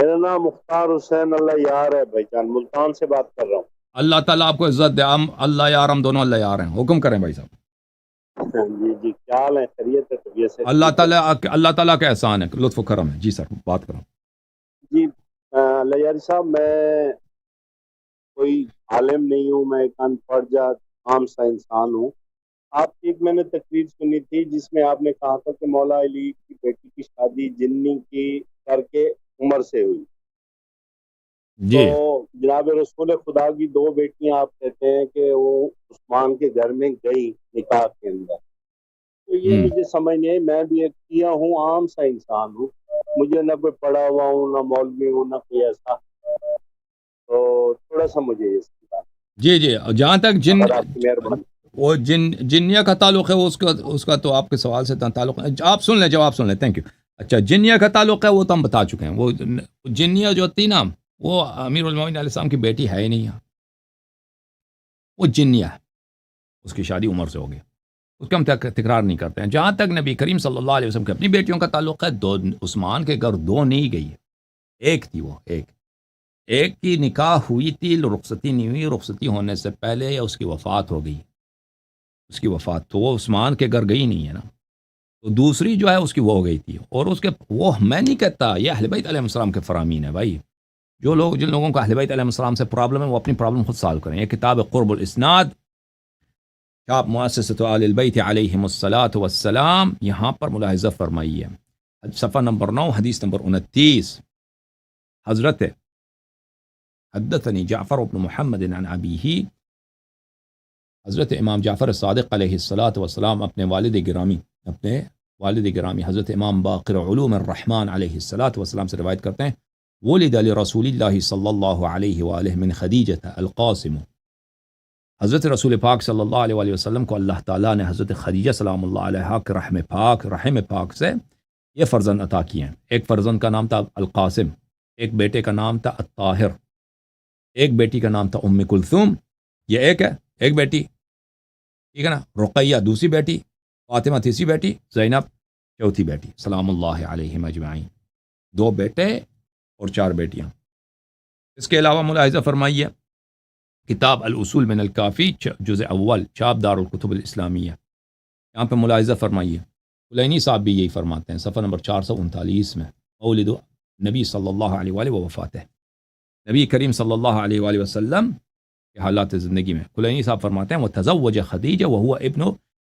میرا نام مختار حسین اللہ یار ہے بھائی جان، ملتان سے بات کر رہا ہوں۔ اللہ تعالیٰ آپ کو عزت دے. ہم اللہ یار، ہم دونوں اللہ یار ہیں. حکم کریں بھائی صاحب. جی جی، کیا حال ہے؟ خیریت ہے؟ طبیعت سے اللہ ٹھیک ہے؟ تعالیٰ اللہ تعالیٰ کا احسان ہے، لطف و کرم ہے. جی سر، بات کروں. جی اللہ یاری صاحب، میں کوئی عالم نہیں ہوں، میں ایک ان پڑھ جا عام سا انسان ہوں۔ آپ کی ایک میں نے تقریر سنی تھی جس میں آپ نے کہا تھا کہ مولا علی کی بیٹی کی شادی جنی کی کر کے عمر سے ہوئی، تو جی جناب رسول خدا کی دو بیٹیاں آپ کہتے ہیں کہ وہ عثمان کے گھر میں گئی نکاح کے اندر، تو یہ ہوں مجھے سمجھ نہیں آئی۔ میں بھی ایک کیا ہوں، عام سا انسان ہوں، مجھے نہ کوئی پڑھا ہوا ہوں، نہ مولوی ہوں، نہ کوئی ایسا، تو تھوڑا سا مجھے یہ سمجھا جی جی. جہاں تک اگر آپ کی مہربانی۔ وہ جنیا کا تعلق ہے، اس کا تو آپ کے سوال سے تعلق ہے. آپ سن لیں، جواب سن لیں. Thank you. اچھا، جنیا کا تعلق ہے وہ تو ہم بتا چکے ہیں. وہ جنیا جو تھی نا، وہ امیر المومنین علیہ السلام کی بیٹی ہے ہی نہیں ہے. وہ جنیا ہے، اس کی شادی عمر سے ہو گئی. اس کا ہم تکرار نہیں کرتے ہیں. جہاں تک نبی کریم صلی اللہ علیہ وسلم کی اپنی بیٹیوں کا تعلق ہے، دو عثمان کے گھر دو نہیں گئی ہے، ایک تھی. وہ ایک کی نکاح ہوئی تھی، رخصتی نہیں ہوئی. رخصتی ہونے سے پہلے یا اس کی وفات ہو گئی، اس کی وفات تو وہ عثمان کے گھر گئی نہیں ہے نا. تو دوسری جو ہے اس کی وہ ہو گئی تھی. اور اس کے وہ میں نہیں کہتا یہ اہل بیت علیہ السلام کے فرامین ہے بھائی. جن لوگوں کو اہل بیت علیہ السلام سے پرابلم ہے، وہ اپنی پرابلم خود سالو کریں. یہ کتاب قرب الاسناد، آپ مؤسسۃ آل البیت علیہم الصلاۃ والسلام، یہاں پر ملاحظہ فرمائیے. صفحہ نمبر 9، حدیث نمبر 29. حضرت حدثنی جعفر بن محمد عن ابیہ، حضرت امام جعفر صادق علیہ الصلاۃ والسلام اپنے والد گرامی حضرت امام باقر علوم الرحمن علیہ الصلاۃ والسلام سے روایت کرتے ہیں، ولد لرسول اللہ صلی اللہ علیہ وآلہ من خدیجہ القاسم. حضرت رسول پاک صلی اللہ علیہ وآلہ وسلم کو اللہ تعالیٰ نے حضرت خدیجہ سلام اللہ علیہ کے رحم پاک سے یہ فرزند عطا کیے ہیں. ایک فرزند کا نام تھا القاسم، ایک بیٹے کا نام تھا الطاہر، ایک بیٹی کا نام تھا ام کلثوم. یہ ایک بیٹی، ٹھیک ہے نا. رقیہ دوسری بیٹی، فاطمہ تیسری بیٹی، زینب چوتھی بیٹی، سلام اللہ علیہم اجمعین. دو بیٹے اور چار بیٹیاں. اس کے علاوہ ملاحظہ فرمائیے، کتاب الاصول من الکافی جزء اول، چاپ دار الکتب الاسلامیہ، یہاں پہ ملاحظہ فرمائیے. کلینی صاحب بھی یہی فرماتے ہیں صفحہ نمبر 439 میں، مولد نبی صلی اللہ علیہ وآلہ وفات ہے، نبی کریم صلی اللہ علیہ وآلہ وسلم کے حالات زندگی میں. کلینی صاحب فرماتے ہیں وتزوج خدیجہ وهو ابن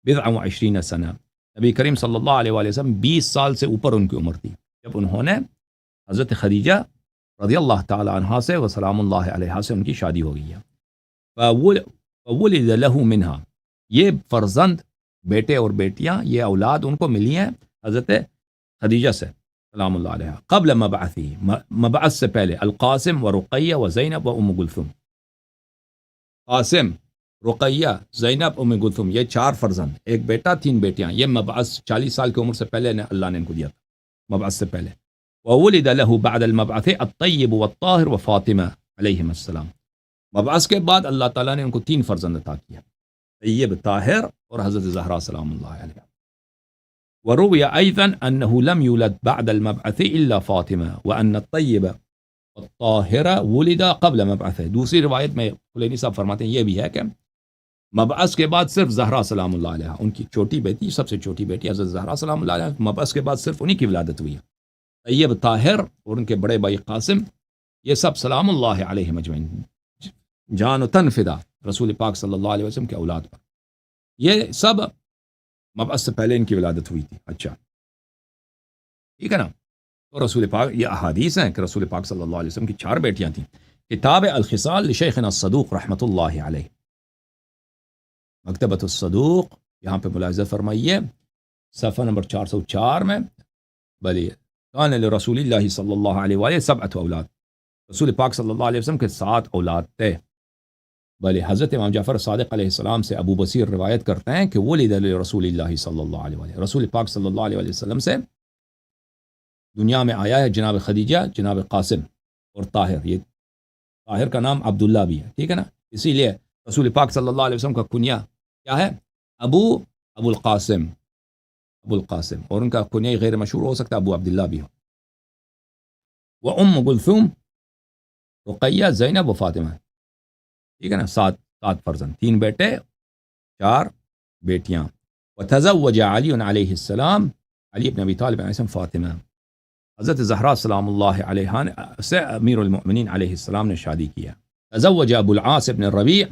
29 سنہ. نبی کریم صلی اللہ علیہ وآلہ وسلم 20 سال سے اوپر ان کی عمر تھی جب انہوں نے حضرت خدیجہ رضی اللہ تعالی عنہا سے و سلام اللہ علیہ سے ان کی شادی ہو گئی ہے. فولد له منها، یہ فرزند، بیٹے اور بیٹیاں، یہ اولاد ان کو ملی ہیں حضرت خدیجہ سے سلام اللہ علیہ قبل مبعثی، مبعث سے پہلے، القاسم و رقیہ و زینب و ام کلثوم. قاسم، رقیہ، زینب، ام کلثوم، یہ چار فرزند، ایک بیٹا تین بیٹیاں. یہ مبعث 40 سال کی عمر سے پہلے اللہ نے ان کو دیا تھا، مبعث سے پہلے. وولد له بعد المبعث الطیب والطاہر وفاطمہ علیہم السلام. مبعث کے بعد اللہ تعالیٰ نے ان کو تین فرزند عطا کیا، طیب، طاہر اور حضرت زہرا سلام اللہ علیہ. وروي أيضا أنه لم يولد بعد المبعث إلا فاطمة وأن الطيب والطاهر ولد قبل مبعثه. دوسری روایت میں کلینی صاحب فرماتے ہیں یہ بھی ہے کہ مبعث کے بعد صرف زہرا سلام اللہ علیہ، ان کی چھوٹی بیٹی، سب سے چھوٹی بیٹی حضرت زہرا سلام اللہ علیہ، مبعث کے بعد صرف انہی کی ولادت ہوئی ہے. طیب، طاہر اور ان کے بڑے بھائی قاسم، یہ سب سلام اللہ علیہ مجمعین، جان و تن فدا رسول پاک صلی اللہ علیہ وسلم کے اولاد پر. یہ سب مبعث سے پہلے ان کی ولادت ہوئی تھی. اچھا ٹھیک ہے نا. تو رسول پاک، یہ احادیث ہیں کہ رسول پاک صلی اللہ علیہ وسلم کی 4 بیٹیاں تھیں. کتاب الخصال لشیخنا الصدوق رحمۃ اللہ علیہ، مکتبۃ الصدوق، یہاں پہ ملاحظہ فرمائیے صفحہ نمبر 404 میں. بلی کان لرسول اللہ صلی اللہ علیہ وآلہ 7 اولاد، رسول پاک صلی اللہ علیہ وسلم کے 7 اولاد تھے. بلے حضرت امام جعفر صادق علیہ السلام سے ابو بصیر روایت کرتے ہیں کہ ولد لرسول اللہ صلی اللہ علیہ وآلہ، رسول پاک صلی اللہ علیہ وسلم سے دنیا میں آیا ہے جناب خدیجہ، جناب قاسم اور طاہر. یہ طاہر کا نام عبداللہ بھی ہے، ٹھیک ہے نا. اسی لیے رسول پاک صلی اللہ علیہ وسلم کا کنیا کیا ہے؟ ابو القاسم، ابو القاسم، اور ان کا کنیا غیر مشہور ہو سکتا ہے ابو عبداللہ بھی ہو. وہ کلثوم، رقیہ، زینب و فاطمہ، ٹھیک ہے نا، 7 فرزند، 3 بیٹے 4 بیٹیاں. وتزوج علی علیہ السلام، علی ابن ابی طالب علیہ السلام، فاطمہ. حضرت زہرا سلام اللہ علیہ سے امیر المؤمنین علیہ السلام نے شادی کیا. تزوج ابو العاص ابن الربیع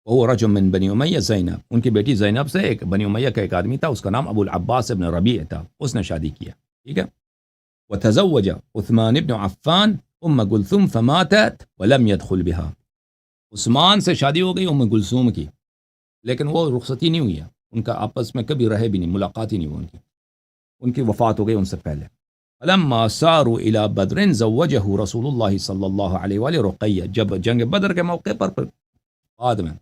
وهو رجل من بنی امیہ زینب، ان کی بیٹی زینب سے ایک بنی امیہ کا ایک آدمی تھا، اس کا نام ابو العباس ابن ربیع تھا، اس نے شادی کیا. ٹھیک ہے. وتزوج عثمان ابن عفان ام کلثوم فماتت ولم يدخل بها، عثمان سے شادی ہو گئی ام کلثوم کی، لیکن وہ رخصتی نہیں ہوئی ہے، ان کا آپس میں کبھی رہے بھی نہیں، ملاقات ہی نہیں ہوئی ان کی وفات ہو گئی ان سے پہلے. فلما ساروا الى بدر زوجه رسول اللہ صلی اللہ علیہ وآلہ رقیہ، جب جنگ بدر کے موقع پر بعد میں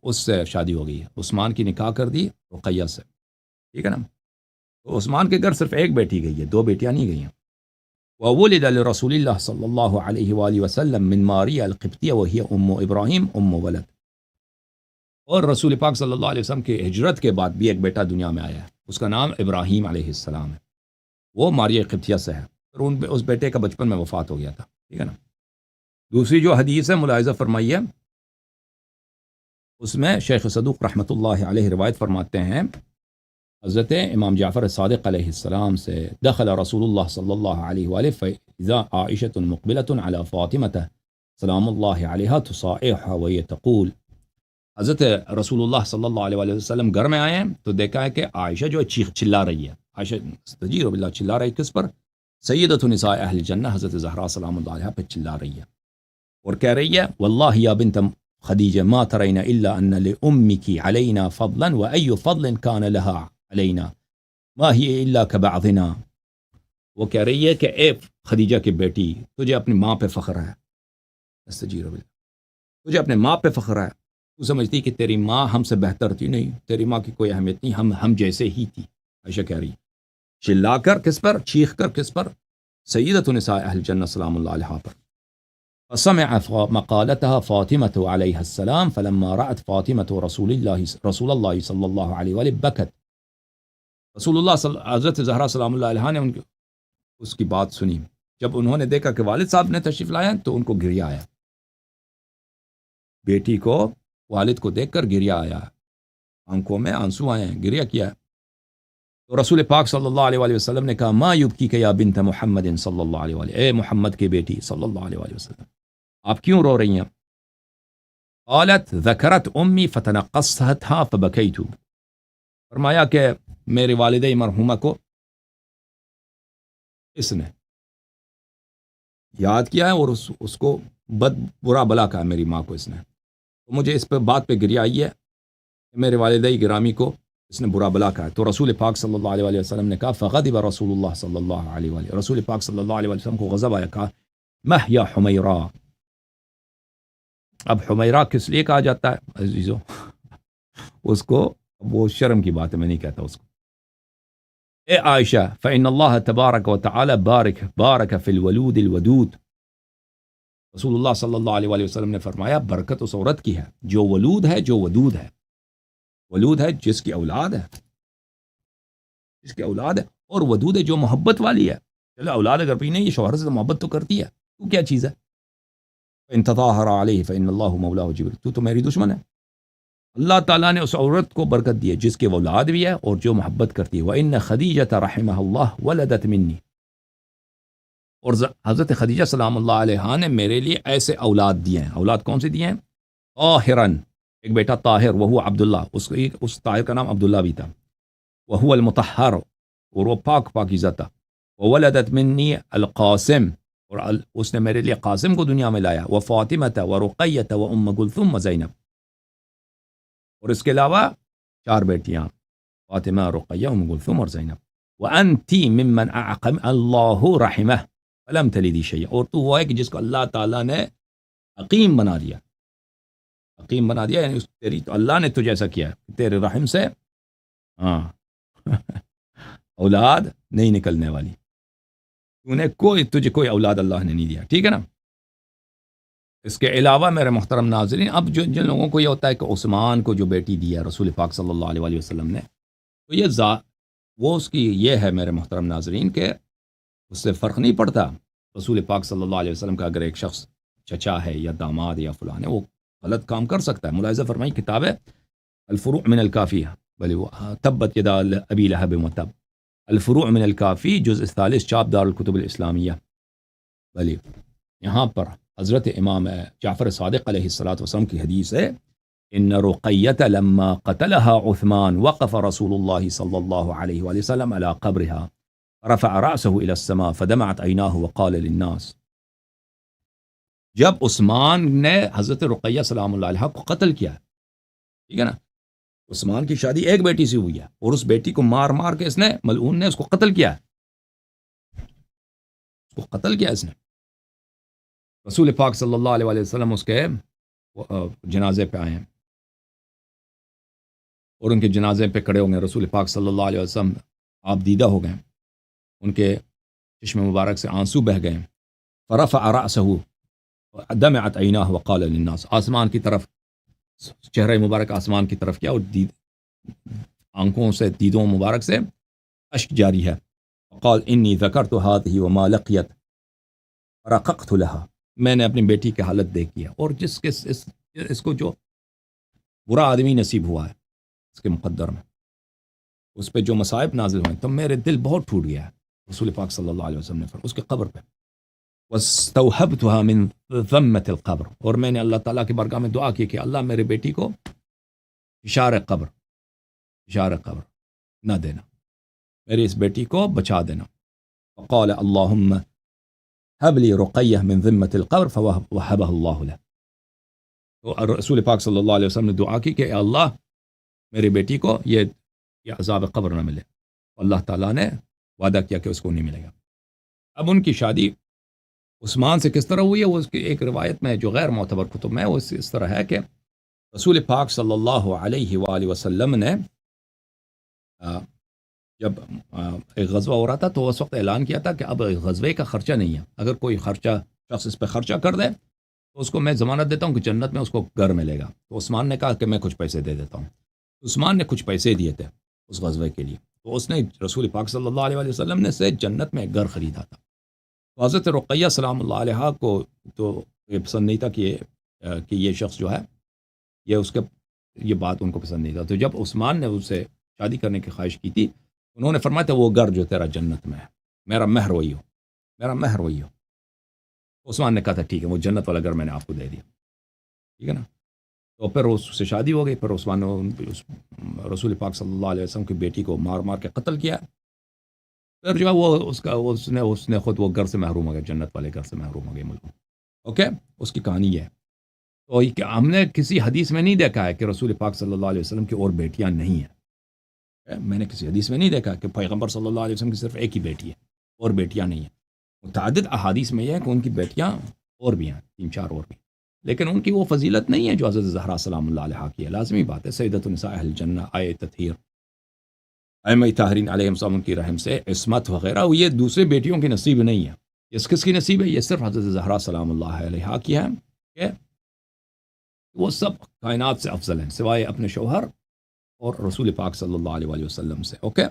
اس سے شادی ہو گئی ہے، عثمان کی نکاح کر دی رقیہ سے. ٹھیک ہے نا. تو عثمان کے گھر صرف ایک بیٹی گئی ہے، 2 بیٹیاں نہیں گئی ہیں. وولد لرسول اللہ صلی اللہ علیہ وآلہ وسلم من ماریا القبطیہ وہی ام ابراہیم ام ولد، اور رسول پاک صلی اللہ علیہ وسلم کی ہجرت کے بعد بھی ایک بیٹا دنیا میں آیا ہے، اس کا نام ابراہیم علیہ السلام ہے، وہ ماریا قبطیہ سے ہے، اور اس بیٹے کا بچپن میں وفات ہو گیا تھا. ٹھیک ہے نا. دوسری جو حدیث ہے ملاحظہ فرمائیے، اس میں شیخ صدوق رحمۃ اللہ علیہ روایت فرماتے ہیں حضرت امام جعفر صادق علیہ السلام سے، دخل رسول اللہ صلی اللہ علیہ وآلہ فإذا عائشة مقبلة على فاطمة سلام اللہ علیہ تصائحها وهي تقول، حضرت رسول اللہ صلی اللہ علیہ وآلہ وسلم گھر میں آئے ہیں تو دیکھا ہے کہ عائشہ جو ہے چلا رہی ہے، عائشہ استجیر باللہ چلا رہی، کس پر؟ سیدۃ نساء اہل جنہ، حضرت زہرا سلام اللہ علیہ پہ چلا رہی ہے، اور کہہ رہی ہے واللہ یا بنت خدیجہ ما ترین الا ان لامک علینا فضلا وای فضل کان لها علینا ما ہی الا کبعضنا. وہ کہہ رہی ہے کہ اے خدیجہ کی بیٹی، تجھے اپنی ماں پہ فخر ہے، استجیر باللہ، تجھے اپنے ماں پہ فخر ہے، تو سمجھتی کہ تیری ماں ہم سے بہتر تھی، نہیں، تیری ماں کی کوئی اہمیت نہیں، ہم جیسے ہی تھی. عائشہ کہہ رہی، چلا کر کس پر، چیخ کر کس پر؟ سیدۃ نساء اہل جنہ سلام اللہ علیہ پر. فسمع مقالتها فاطمة علیہ السلام فلما رأت فاطمة رسول اللہ صلی اللہ علیہ وآلہ بکت، رسول اللہ حضرت زہرا سلام اللہ علیہ نے اس کی بات سنی، جب انہوں نے دیکھا کہ والد صاحب نے تشریف لایا تو ان کو گریا آیا، بیٹی کو والد کو دیکھ کر گریا آیا، آنکھوں میں آنسو آئے ہیں، گریا کیا ہے. تو رسول پاک صلی اللہ علیہ وآلہ وسلم نے کہا ما یبکیک یا بنت محمد صلی اللہ علیہ وآلہ، اے محمد کی بیٹی صلی اللہ علیہ وآلہ وسلم، آپ کیوں رو رہی ہیں؟ قالت ذکرت امی فتنقصتها فبکیت، فرمایا کہ میری والدہ مرحومہ کو اس نے یاد کیا ہے اور اس کو برا بلا کہا میری ماں کو اس نے، تو مجھے اس پہ بات پہ گریا آئی ہے کہ میرے والدہ گرامی کو اس نے برا بلا کہا. تو رسول پاک صلی اللہ علیہ وسلم نے کہا فغضب رسول اللہ صلی اللہ علیہ وآلہ، رسول پاک صلی اللہ علیہ وسلم کو غضب آیا، کہا مہ یا حمیرہ. اب حمیرہ کس لیے کہا جاتا ہے عزیزو؟ اس کو وہ شرم کی بات ہے، میں نہیں کہتا اس کو. اے عائشہ فإن اللہ تبارک و تعالی بارک فی الولود الودود، رسول اللہ صلی اللہ علیہ وآلہ وسلم نے فرمایا برکت اس عورت کی ہے جو ولود ہے، جو ودود ہے. ولود ہے جس کی اولاد ہے، جس کی اولاد ہے، اور ودود ہے جو محبت والی ہے. چلو اولاد اگر بھی نہیں، یہ شوہر سے محبت تو کرتی ہے، تو کیا چیز ہے؟ ان تظاہر علیہ فإن اللہ مولاه جبریل، تو میری دشمن ہے. اللہ تعالیٰ نے اس عورت کو برکت دی ہے جس کی اولاد بھی ہے اور جو محبت کرتی ہے. وإن خدیجۃ رحمہ اللہ ولدت منی، اور حضرت خدیجہ سلام اللہ علیہ نے میرے لیے ایسے اولاد دیے ہیں. اولاد کون سے دیے ہیں؟ طاہرن، ایک بیٹا طاہر، وہو عبداللہ، اس طاہر کا نام عبداللہ بھی تھا. وہو المطہر، اور وہ پاکیزہ تھا. وولدت منی القاسم، اور اس نے میرے لیے قاسم کو دنیا میں لایا. وفاطمۃ ورقیۃ وام کلثوم وزینب، اور اس کے علاوہ 4 بیٹیاں، فاطمہ، رقیہ، ام کلثوم اور زینب. وانتی ممن اعقم اللہ رحمہ فلم تلدی شیئا، اور تو وہ ہے کہ جس کو اللہ تعالیٰ نے عقیم بنا دیا، عقیم بنا دیا، یعنی تیری تو اللہ نے تجھے ایسا کیا ہے تیرے رحم سے اولاد نہیں نکلنے والی، تجھے کوئی اولاد اللہ نے نہیں دیا. ٹھیک ہے نا. اس کے علاوہ میرے محترم ناظرین، اب جن لوگوں کو یہ ہوتا ہے کہ عثمان کو جو بیٹی دی ہے رسول پاک صلی اللہ علیہ وسلم نے، تو یہ وہ اس کی یہ ہے میرے محترم ناظرین کہ اس سے فرق نہیں پڑتا رسول پاک صلی اللہ علیہ وسلم کا اگر ایک شخص چچا ہے یا داماد یا فلان ہے وہ غلط کام کر سکتا ہے. ملاحظہ فرمائی کتاب ہے الفروع من الکافیہ بھلے وہ تبت یدا ابی لہب وتب الفروع من الکافی جزء ثالث چاپ دار الکتب الاسلامیہ. بھلے یہاں پر حضرت امام جعفر صادق علیہ السلام کی حدیث ہے ان رقیۃ لما قتلها عثمان وقف رسول اللہ صلی اللہ علیہ وآلہ وسلم على قبرها رفع رأسه الى السماء فدمعت عیناہ وقال للناس. جب عثمان نے حضرت رقیہ سلام اللہ علیہ کو قتل کیا، ٹھیک ہے نا، عثمان کی شادی ایک بیٹی سے ہوئی ہے اور اس بیٹی کو مار مار کے اس نے ملعون نے اس کو قتل کیا ہے، اس کو قتل کیا اس نے. رسول پاک صلی اللہ علیہ وسلم اس کے جنازے پہ آئے ہیں اور ان کے جنازے پہ کھڑے ہو گئے. رسول پاک صلی اللہ علیہ وسلم آپ دیدہ ہو گئے، ان کے چشم مبارک سے آنسو بہ گئے. فرفع رأسه دمعت عیناہ وقال للناس، آسمان کی طرف چہرہ مبارک آسمان کی طرف کیا اور آنکھوں سے دیدوں مبارک سے اشک جاری ہے. وقال انی ذکرت هذه وما لقیت رققت لها، میں نے اپنی بیٹی کی حالت دیکھی ہے اور جس کے اس کو جو برا آدمی نصیب ہوا ہے اس کے مقدر میں، اس پہ جو مصائب نازل ہوئے تو میرے دل بہت ٹوٹ گیا ہے. رسول پاک صلی اللہ علیہ وسلم نے فرمایا اس کے قبر پہ واستوحبتها من ذمة القبر، اور میں نے اللہ تعالیٰ کی بارگاہ میں دعا کی کہ اللہ میرے بیٹی کو اشار قبر نہ دینا، میری اس بیٹی کو بچا دینا. وقال اللهم هب لي رقية من ذمة القبر فوهبها الله له. تو رسول پاک صلی اللہ علیہ وسلم نے دعا کی کہ اے اللہ میری بیٹی کو یہ عذاب قبر نہ ملے. اللہ تعالیٰ نے وعدہ کیا کہ اس کو نہیں ملے گا. اب ان کی شادی عثمان سے کس طرح ہوئی ہے وہ اس کی ایک روایت میں جو غیر معتبر کتب میں وہ اس طرح ہے کہ رسول پاک صلی اللہ علیہ وآلہ وسلم نے جب ایک غزوہ ہو رہا تھا تو اس وقت اعلان کیا تھا کہ اب غزوے کا خرچہ نہیں ہے، اگر کوئی شخص اس پہ خرچہ کر دے تو اس کو میں ضمانت دیتا ہوں کہ جنت میں اس کو گھر ملے گا. تو عثمان نے کہا کہ میں کچھ پیسے دے دیتا ہوں. عثمان نے کچھ پیسے دیے تھے اس غزوے کے لیے، تو اس نے رسول پاک صلی اللہ علیہ وسلم نے سے جنت میں گھر خریدا تھا. تو حضرت رقیہ سلام اللہ علیہ کو تو یہ پسند نہیں تھا کہ یہ شخص جو ہے یہ بات ان کو پسند نہیں تھا. تو جب عثمان نے اس سے شادی کرنے کی خواہش کی تھی انہوں نے فرمایا تھا وہ گھر جو تیرا جنت میں ہے میرا مہر وہی ہو. عثمان نے کہا تھا ٹھیک ہے، وہ جنت والا گھر میں نے آپ کو دے دیا، ٹھیک ہے نا. تو پھر اس سے شادی ہو گئی. پھر عثمان نے رسول پاک صلی اللہ علیہ وسلم کی بیٹی کو مار مار کے قتل کیا. پھر جو ہے وہ اس نے خود وہ گھر سے محروم ہو گیا، جنت والے گھر سے محروم ہو گئے ملک. اوکے، اس کی کہانی یہ ہے. تو ہم نے کسی حدیث میں نہیں دیکھا ہے کہ رسول پاک صلی اللہ علیہ وسلم کی اور بیٹیاں نہیں ہیں. میں نے کسی حدیث میں نہیں دیکھا کہ پیغمبر صلی اللہ علیہ وسلم کی صرف ایک ہی بیٹی ہے اور بیٹیاں نہیں ہیں. متعدد احادیث میں یہ ہے کہ ان کی بیٹیاں اور بھی ہیں، 3-4 اور بھی، لیکن ان کی وہ فضیلت نہیں ہے جو حضرت زہرا سلام اللہ علیہ کی ہے. لازمی بات ہے سیدۃ النساء اہل الجنہ، آئے تطہیر، ائمہ طاہرین علیہم السلام کی رحم سے عصمت وغیرہ، یہ دوسرے بیٹیوں کی نصیب نہیں ہے. یہ کس کی نصیب ہے؟ یہ صرف حضرت زہرا سلام اللہ علیہ کی ہے کہ وہ سب کائنات سے افضل ہیں سوائے اپنے شوہر اور رسول پاک صلی اللہ علیہ وسلم سے. اوکے.